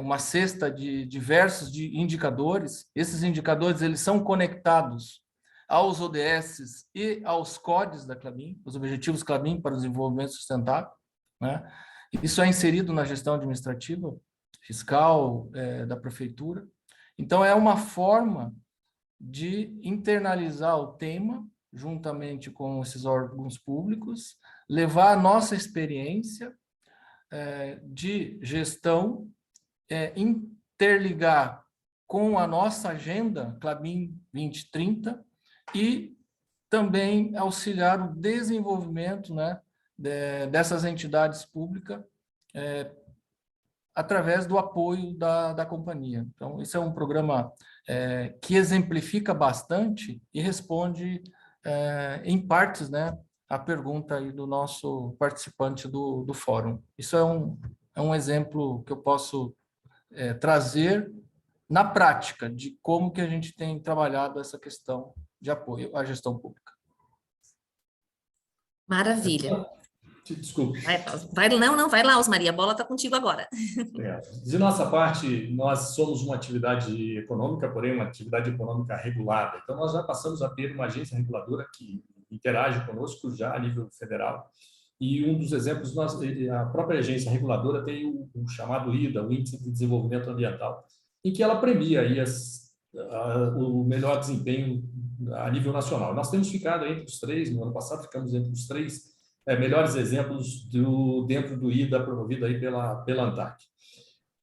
uma cesta de diversos indicadores. Esses indicadores eles são conectados aos ODS e aos CODs da Klabin, os Objetivos Klabin para o Desenvolvimento Sustentável, né? Isso é inserido na gestão administrativa, fiscal da prefeitura. Então, é uma forma de internalizar o tema juntamente com esses órgãos públicos, levar a nossa experiência de gestão, interligar com a nossa agenda Klabin 2030 e também auxiliar o desenvolvimento, né, dessas entidades públicas através do apoio da companhia. Então, esse é um programa que exemplifica bastante e responde em partes, né, a pergunta aí do nosso participante do fórum. Isso é um exemplo que eu posso trazer na prática de como que a gente tem trabalhado essa questão de apoio à gestão pública. Maravilha. Desculpe. Vai lá, Osmari, a bola está contigo agora. De nossa parte, nós somos uma atividade econômica, porém uma atividade econômica regulada. Então, nós já passamos a ter uma agência reguladora que interage conosco já a nível federal. E um dos exemplos, a própria agência reguladora tem o chamado IDA, o Índice de Desenvolvimento Ambiental, em que ela premia aí o melhor desempenho a nível nacional. Nós temos ficado entre os três, no ano passado ficamos entre os três melhores exemplos dentro do IDA promovido aí pela ANTAC.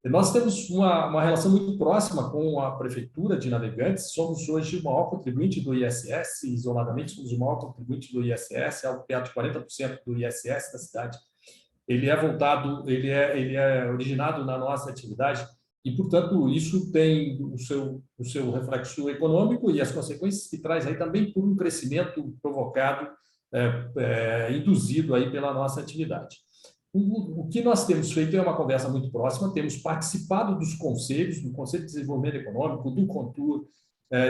Nós temos uma relação muito próxima com a Prefeitura de Navegantes, somos hoje o maior contribuinte do ISS, isoladamente somos o maior contribuinte do ISS, algo perto de 40% do ISS da cidade. ele é voltado, ele é originado na nossa atividade e, portanto, isso tem o seu reflexo econômico e as consequências que traz aí também por um crescimento provocado, induzido aí pela nossa atividade. O que nós temos feito é uma conversa muito próxima, temos participado dos conselhos, do Conselho de Desenvolvimento Econômico, do CONTUR,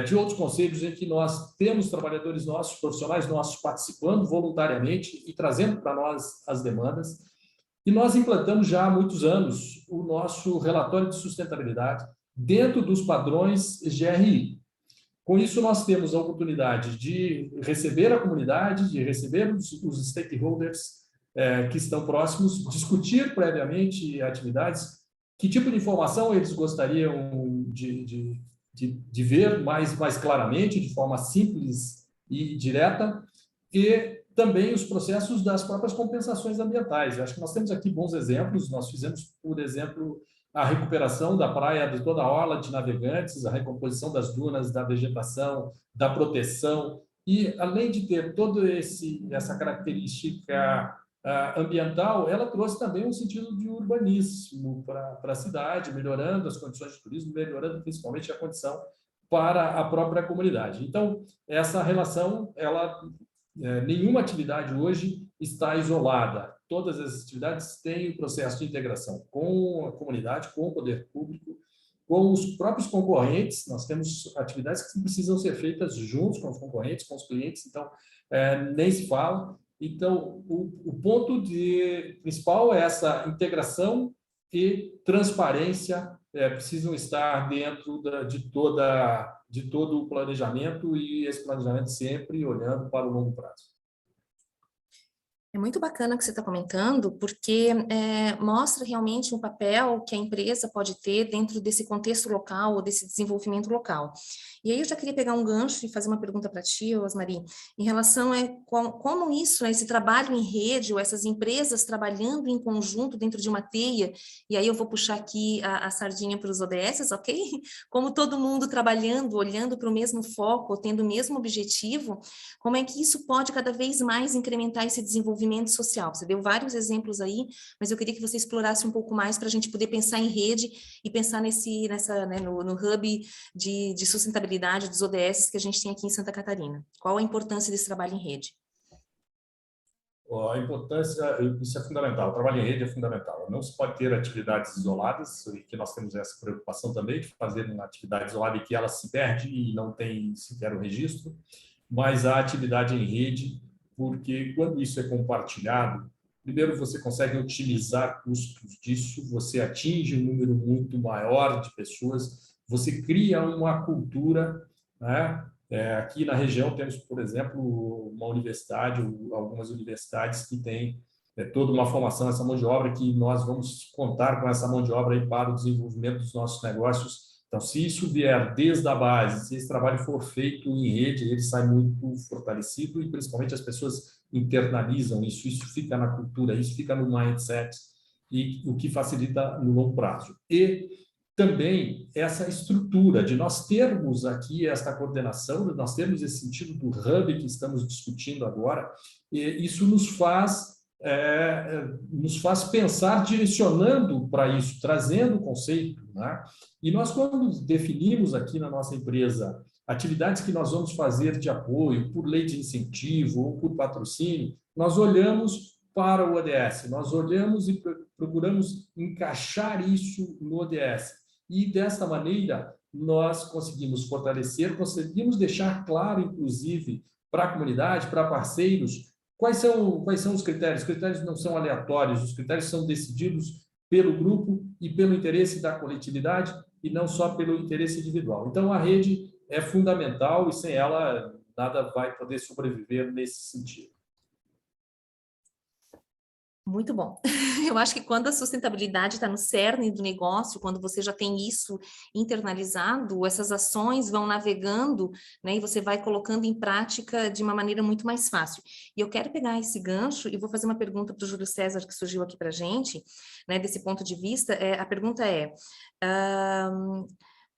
de outros conselhos em que nós temos trabalhadores nossos, profissionais nossos participando voluntariamente e trazendo para nós as demandas. E nós implantamos já há muitos anos o nosso relatório de sustentabilidade dentro dos padrões GRI. Com isso, nós temos a oportunidade de receber a comunidade, de receber os stakeholders que estão próximos, discutir previamente atividades, que tipo de informação eles gostariam de ver mais claramente, de forma simples e direta, e também os processos das próprias compensações ambientais. Eu acho que nós temos aqui bons exemplos. Nós fizemos, por exemplo, a recuperação da praia de toda a orla de Navegantes, a recomposição das dunas, da vegetação, da proteção, e além de ter toda essa característica ambiental, ela trouxe também um sentido de urbanismo para a cidade, melhorando as condições de turismo, melhorando principalmente a condição para a própria comunidade. Então, essa relação, nenhuma atividade hoje está isolada. Todas as atividades têm um processo de integração com a comunidade, com o poder público, com os próprios concorrentes. Nós temos atividades que precisam ser feitas juntos com os concorrentes, com os clientes, então nem se fala. Então, o ponto principal é essa integração e transparência precisam estar dentro de todo o planejamento, e esse planejamento sempre olhando para o longo prazo. É muito bacana o que você está comentando, porque mostra realmente um papel que a empresa pode ter dentro desse contexto local ou desse desenvolvimento local. E aí eu já queria pegar um gancho e fazer uma pergunta para ti, Osmari, em relação a como isso, esse trabalho em rede, ou essas empresas trabalhando em conjunto dentro de uma teia, e aí eu vou puxar aqui a sardinha para os ODS, ok? Como todo mundo trabalhando, olhando para o mesmo foco, tendo o mesmo objetivo, como é que isso pode cada vez mais incrementar esse desenvolvimento social? Você deu vários exemplos aí, mas eu queria que você explorasse um pouco mais para a gente poder pensar em rede e pensar no hub de sustentabilidade dos ODS que a gente tem aqui em Santa Catarina. Qual a importância desse trabalho em rede? A importância, isso é fundamental, o trabalho em rede é fundamental. Não se pode ter atividades isoladas, e que nós temos essa preocupação também de fazer uma atividade isolada e que ela se perde e não tem sequer o registro, mas a atividade em rede, porque quando isso é compartilhado, primeiro você consegue otimizar custos disso, você atinge um número muito maior de pessoas, você cria uma cultura, né? Aqui na região temos, por exemplo, uma universidade, algumas universidades que têm toda uma formação nessa mão de obra, que nós vamos contar com essa mão de obra aí para o desenvolvimento dos nossos negócios. Então, se isso vier desde a base, se esse trabalho for feito em rede, ele sai muito fortalecido e, principalmente, as pessoas internalizam isso fica na cultura, isso fica no mindset, e o que facilita no longo prazo. E também essa estrutura de nós termos aqui esta coordenação, nós termos esse sentido do hub que estamos discutindo agora, e isso nos faz pensar direcionando para isso, trazendo o conceito, né? E nós, quando definimos aqui na nossa empresa atividades que nós vamos fazer de apoio, por lei de incentivo ou por patrocínio, nós olhamos para o ODS, nós olhamos e procuramos encaixar isso no ODS. E, desta maneira, nós conseguimos fortalecer, conseguimos deixar claro, inclusive, para a comunidade, para parceiros, quais são os critérios. Os critérios não são aleatórios, os critérios são decididos pelo grupo e pelo interesse da coletividade e não só pelo interesse individual. Então, a rede é fundamental e, sem ela, nada vai poder sobreviver nesse sentido. Muito bom. Eu acho que quando a sustentabilidade está no cerne do negócio, quando você já tem isso internalizado, essas ações vão navegando, né, e você vai colocando em prática de uma maneira muito mais fácil. E eu quero pegar esse gancho e vou fazer uma pergunta para o Júlio César, que surgiu aqui para a gente, né, desse ponto de vista. A pergunta é...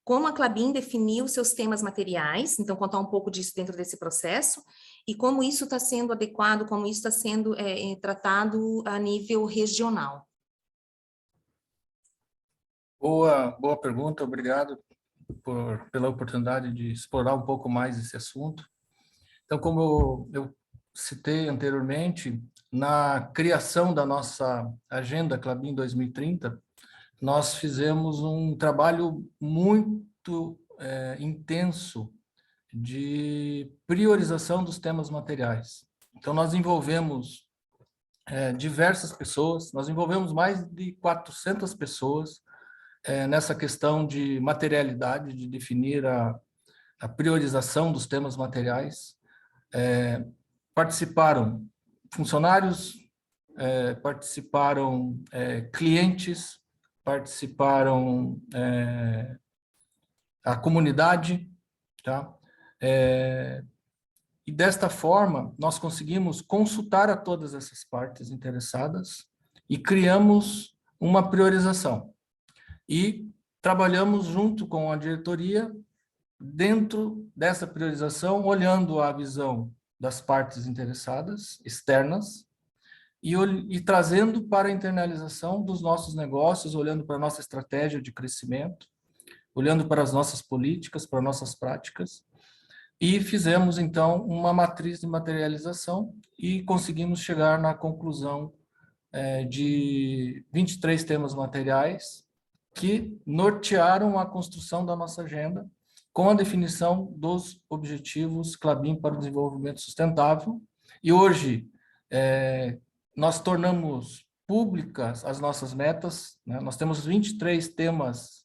como a Klabin definiu seus temas materiais, então contar um pouco disso dentro desse processo, e como isso está sendo adequado, como isso está sendo tratado a nível regional? Boa pergunta, obrigado pela oportunidade de explorar um pouco mais esse assunto. Então, como eu citei anteriormente, na criação da nossa Agenda Klabin 2030, nós fizemos um trabalho muito intenso de priorização dos temas materiais. Então, nós envolvemos diversas pessoas, nós envolvemos mais de 400 pessoas nessa questão de materialidade, de definir a priorização dos temas materiais. Participaram funcionários, participaram clientes, participaram a comunidade, tá? E desta forma, nós conseguimos consultar a todas essas partes interessadas e criamos uma priorização. E trabalhamos junto com a diretoria dentro dessa priorização, olhando a visão das partes interessadas, externas, e trazendo para a internalização dos nossos negócios, olhando para a nossa estratégia de crescimento, olhando para as nossas políticas, para nossas práticas, e fizemos, então, uma matriz de materialização e conseguimos chegar na conclusão de 23 temas materiais que nortearam a construção da nossa agenda com a definição dos objetivos Klabin para o desenvolvimento sustentável. E hoje, nós tornamos públicas as nossas metas, né? Nós temos 23 temas,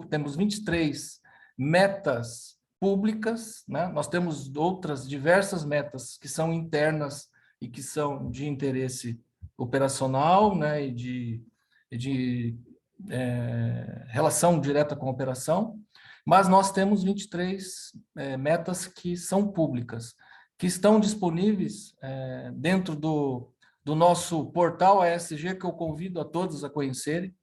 temos 23 metas públicas, né? Nós temos outras diversas metas que são internas e que são de interesse operacional, né? E de relação direta com a operação, mas nós temos 23 metas que são públicas, que estão disponíveis dentro do nosso portal ESG, que eu convido a todos a conhecerem.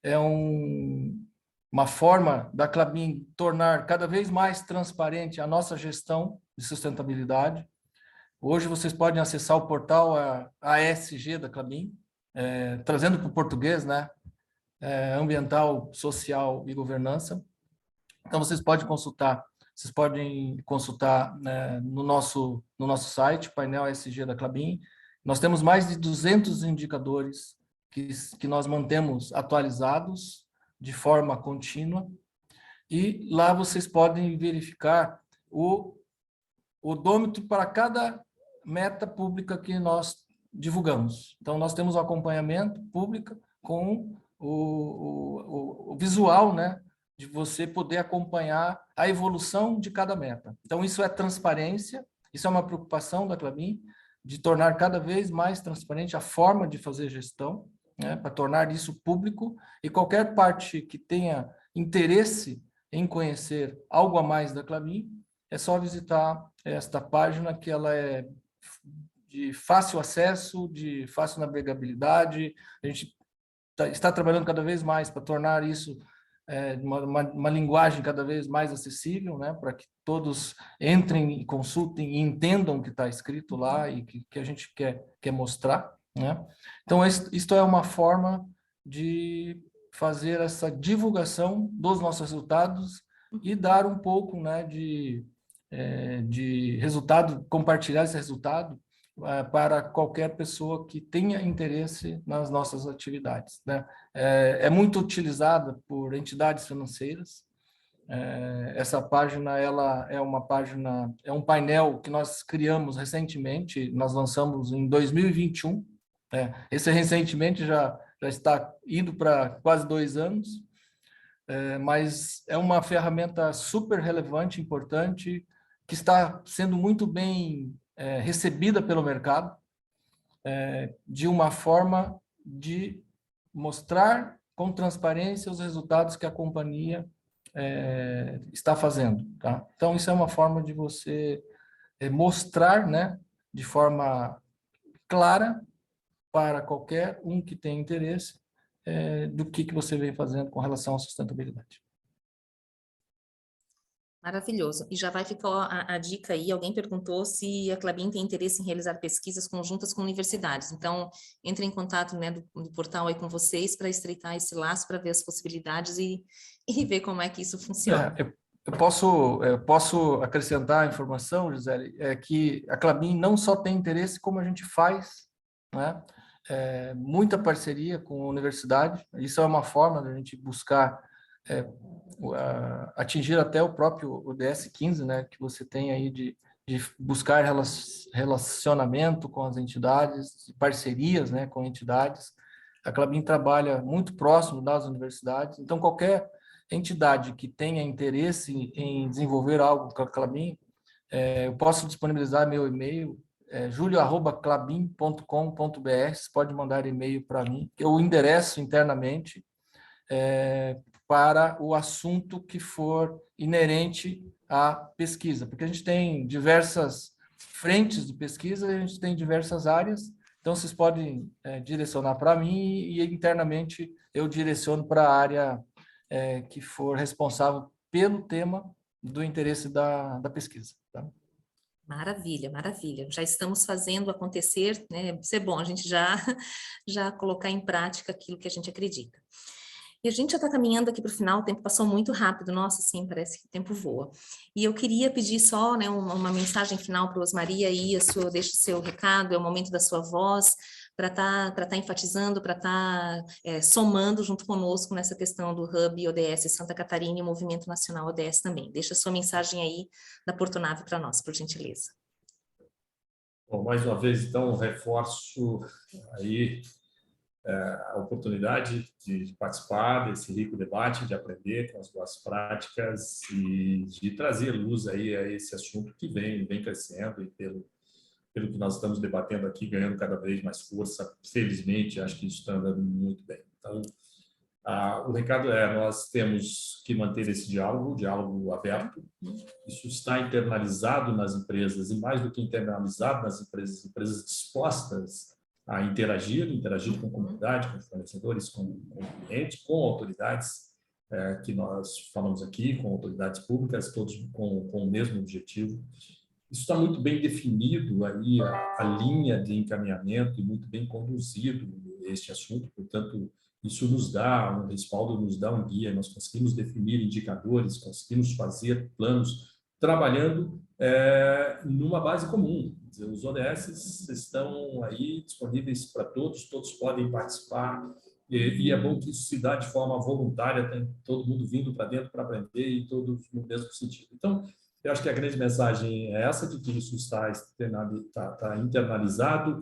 É uma forma da Klabin tornar cada vez mais transparente a nossa gestão de sustentabilidade. Hoje vocês podem acessar o portal ESG da Klabin, trazendo para o português, né? Ambiental, social e governança. Então vocês podem consultar, né, no nosso site, painel ESG da Klabin. Nós temos mais de 200 indicadores que nós mantemos atualizados de forma contínua, e lá vocês podem verificar o odômetro para cada meta pública que nós divulgamos. Então, nós temos o acompanhamento público com o visual, né, de você poder acompanhar a evolução de cada meta. Então, isso é transparência, isso é uma preocupação da Klabin, de tornar cada vez mais transparente a forma de fazer gestão, né, para tornar isso público, e qualquer parte que tenha interesse em conhecer algo a mais da Klabin, é só visitar esta página, que ela é de fácil acesso, de fácil navegabilidade. A gente está trabalhando cada vez mais para tornar isso uma linguagem cada vez mais acessível, né, para que todos entrem e consultem e entendam o que está escrito lá e que a gente quer mostrar, né? Então, isto é uma forma de fazer essa divulgação dos nossos resultados e dar um pouco, né, de resultado, compartilhar esse resultado para qualquer pessoa que tenha interesse nas nossas atividades, né? É muito utilizada por entidades financeiras. Essa página, ela é uma página, é um painel que nós criamos recentemente, nós lançamos em 2021. Esse recentemente já está indo para quase 2 anos, mas é uma ferramenta super relevante, importante, que está sendo muito bem recebida pelo mercado, de uma forma de mostrar com transparência os resultados que a companhia está fazendo, tá? Então, isso é uma forma de você mostrar, né, de forma clara para qualquer um que tenha interesse do que você vem fazendo com relação à sustentabilidade. Maravilhoso. E já vai ficar a dica aí, alguém perguntou se a Klabin tem interesse em realizar pesquisas conjuntas com universidades. Então, entre em contato, né, do portal aí com vocês para estreitar esse laço, para ver as possibilidades e ver como é que isso funciona. Eu posso acrescentar a informação, Gisele, que a Klabin não só tem interesse, como a gente faz, né, muita parceria com a universidade. Isso é uma forma da gente buscar atingir até o próprio ODS 15, né, que você tem aí de buscar relacionamento com as entidades, parcerias, né, com entidades. A Klabin trabalha muito próximo das universidades, então qualquer entidade que tenha interesse em desenvolver algo com a Klabin, eu posso disponibilizar meu e-mail, julio@klabin.com.br, você pode mandar e-mail para mim, que eu endereço internamente para o assunto que for inerente à pesquisa, porque a gente tem diversas frentes de pesquisa, a gente tem diversas áreas, então vocês podem direcionar para mim e internamente eu direciono para a área que for responsável pelo tema do interesse da pesquisa. Tá? Maravilha, maravilha. Já estamos fazendo acontecer, né? Isso é bom, a gente já colocar em prática aquilo que a gente acredita. E a gente já está caminhando aqui para o final, o tempo passou muito rápido, nossa, sim, parece que o tempo voa. E eu queria pedir só, né, uma mensagem final para a Osmaria aí, deixa o seu recado, é o momento da sua voz, para tá enfatizando, para estar somando junto conosco nessa questão do Hub ODS Santa Catarina e o Movimento Nacional ODS também. Deixa a sua mensagem aí da Portonave para nós, por gentileza. Bom, mais uma vez, então, reforço aí a oportunidade de participar desse rico debate, de aprender com as boas práticas e de trazer luz aí a esse assunto que vem crescendo e pelo que nós estamos debatendo aqui, ganhando cada vez mais força. Felizmente, acho que isso está andando muito bem. Então, o recado nós temos que manter esse diálogo aberto. Isso está internalizado nas empresas e, mais do que internalizado nas empresas dispostas a interagir com a comunidade, com fornecedores, com clientes, com autoridades que nós falamos aqui, com autoridades públicas, todos com o mesmo objetivo. Isso está muito bem definido aí, a linha de encaminhamento e muito bem conduzido este assunto, portanto, isso nos dá um respaldo, nos dá um guia, nós conseguimos definir indicadores, conseguimos fazer planos, trabalhando numa base comum. Os ODS estão aí disponíveis para todos, todos podem participar, e é bom que isso se dá de forma voluntária, tem todo mundo vindo para dentro para aprender e todos no mesmo sentido. Então, eu acho que a grande mensagem é essa, de que isso está internalizado,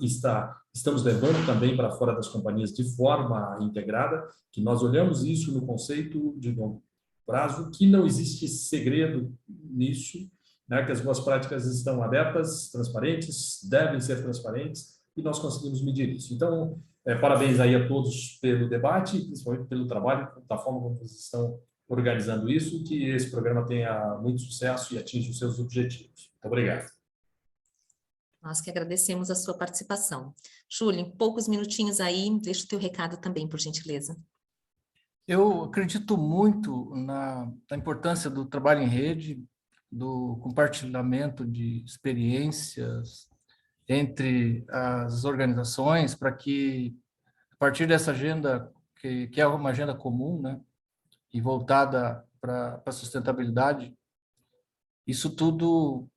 estamos levando também para fora das companhias de forma integrada, que nós olhamos isso no conceito de longo prazo, que não existe segredo nisso, né, que as boas práticas estão abertas, transparentes, devem ser transparentes, e nós conseguimos medir isso. Então, parabéns aí a todos pelo debate, principalmente pelo trabalho, da forma como vocês estão organizando isso, que esse programa tenha muito sucesso e atinja os seus objetivos. Muito obrigado. Nós que agradecemos a sua participação. Júlio, em poucos minutinhos aí, deixa o teu recado também, por gentileza. Eu acredito muito na importância do trabalho em rede, do compartilhamento de experiências entre as organizações, para que, a partir dessa agenda, que é uma agenda comum, né, e voltada para a sustentabilidade, isso tudo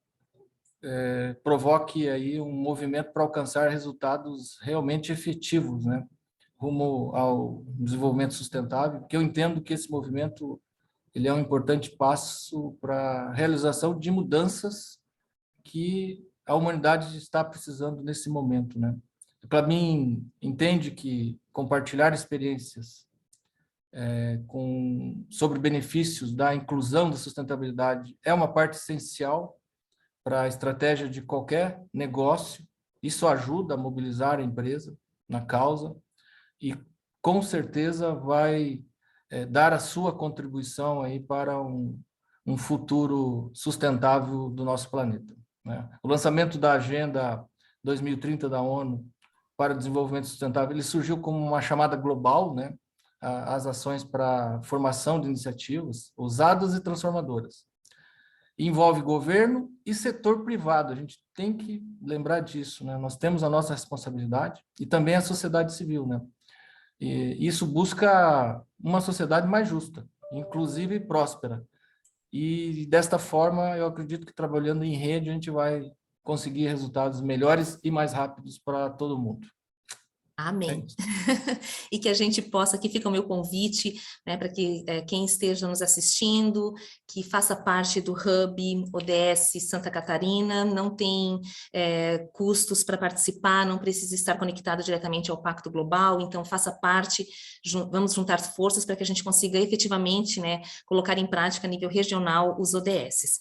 provoque aí um movimento para alcançar resultados realmente efetivos, né, rumo ao desenvolvimento sustentável, porque eu entendo que esse movimento ele é um importante passo para a realização de mudanças que a humanidade está precisando nesse momento, né? Para mim, entende que compartilhar experiências sobre benefícios da inclusão da sustentabilidade é uma parte essencial para a estratégia de qualquer negócio. Isso ajuda a mobilizar a empresa na causa e, com certeza, vai dar a sua contribuição aí para um futuro sustentável do nosso planeta, né? O lançamento da Agenda 2030 da ONU para o Desenvolvimento Sustentável, ele surgiu como uma chamada global, né, às ações para formação de iniciativas ousadas e transformadoras. envolve governo e setor privado. A gente tem que lembrar disso, né? Nós temos a nossa responsabilidade e também a sociedade civil, né? E isso busca uma sociedade mais justa, inclusive próspera. E desta forma, eu acredito que trabalhando em rede a gente vai conseguir resultados melhores e mais rápidos para todo mundo. Amém. E que a gente possa, aqui fica o meu convite, né, para que quem esteja nos assistindo, que faça parte do Hub ODS Santa Catarina, não tem custos para participar, não precisa estar conectado diretamente ao Pacto Global, então faça parte, vamos juntar forças para que a gente consiga efetivamente, né, colocar em prática a nível regional os ODSs.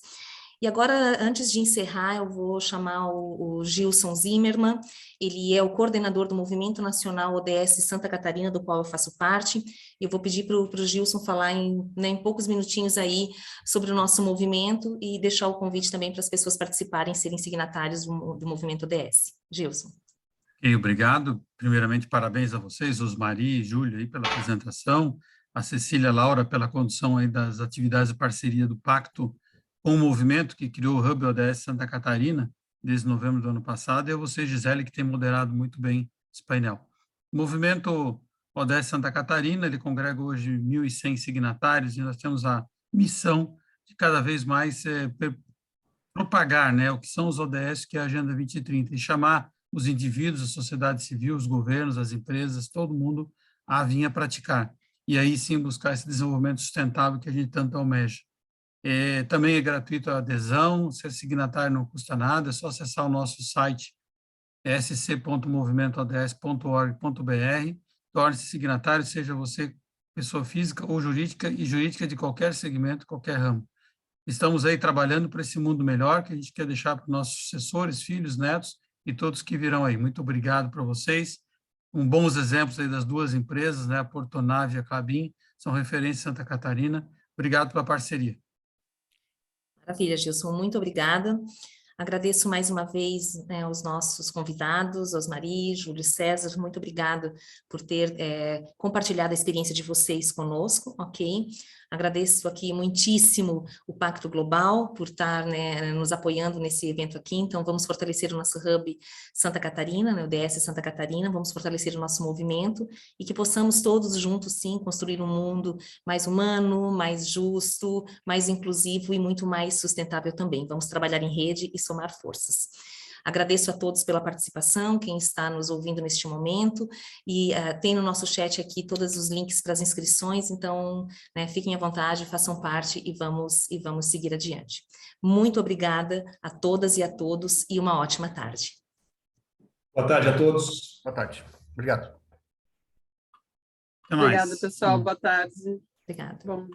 E agora, antes de encerrar, eu vou chamar o Gilson Zimmermann. Ele é o coordenador do Movimento Nacional ODS Santa Catarina, do qual eu faço parte. Eu vou pedir para o Gilson falar em poucos minutinhos aí sobre o nosso movimento e deixar o convite também para as pessoas participarem, serem signatários do Movimento ODS. Gilson. Obrigado. Primeiramente, parabéns a vocês, Osmari e Júlio, aí pela apresentação, a Cecília e Laura pela condução aí das atividades de parceria do Pacto com o movimento que criou o Hub ODS Santa Catarina, desde novembro do ano passado, e a você, Gisele, que tem moderado muito bem esse painel. O movimento ODS Santa Catarina, ele congrega hoje 1.100 signatários, e nós temos a missão de cada vez mais propagar, né, o que são os ODS, que é a Agenda 2030, e chamar os indivíduos, a sociedade civil, os governos, as empresas, todo mundo a vir a praticar. E aí sim buscar esse desenvolvimento sustentável que a gente tanto almeja. Também é gratuito a adesão, ser signatário não custa nada, é só acessar o nosso site sc.movimentoods.org.br, torne-se signatário, seja você pessoa física ou jurídica, e jurídica de qualquer segmento, qualquer ramo. Estamos aí trabalhando para esse mundo melhor, que a gente quer deixar para os nossos sucessores, filhos, netos e todos que virão aí. Muito obrigado para vocês. Bons exemplos aí das duas empresas, né, a Portonave e a Klabin, são referências em Santa Catarina. Obrigado pela parceria. Maravilha, Gilson, muito obrigada. Agradeço mais uma vez, né, os nossos convidados, Osmari, Júlio César, muito obrigado por ter compartilhado a experiência de vocês conosco, ok? Agradeço aqui muitíssimo o Pacto Global por estar, né, nos apoiando nesse evento aqui, então vamos fortalecer o nosso Hub Santa Catarina, né, o ODS Santa Catarina, vamos fortalecer o nosso movimento e que possamos todos juntos, sim, construir um mundo mais humano, mais justo, mais inclusivo e muito mais sustentável também. Vamos trabalhar em rede e somar forças. Agradeço a todos pela participação, quem está nos ouvindo neste momento, e tem no nosso chat aqui todos os links para as inscrições, então, né, fiquem à vontade, façam parte e vamos seguir adiante. Muito obrigada a todas e a todos e uma ótima tarde. Boa tarde a todos. Boa tarde. Obrigado. Até mais. Obrigada, pessoal. Boa tarde. Obrigada. Bom.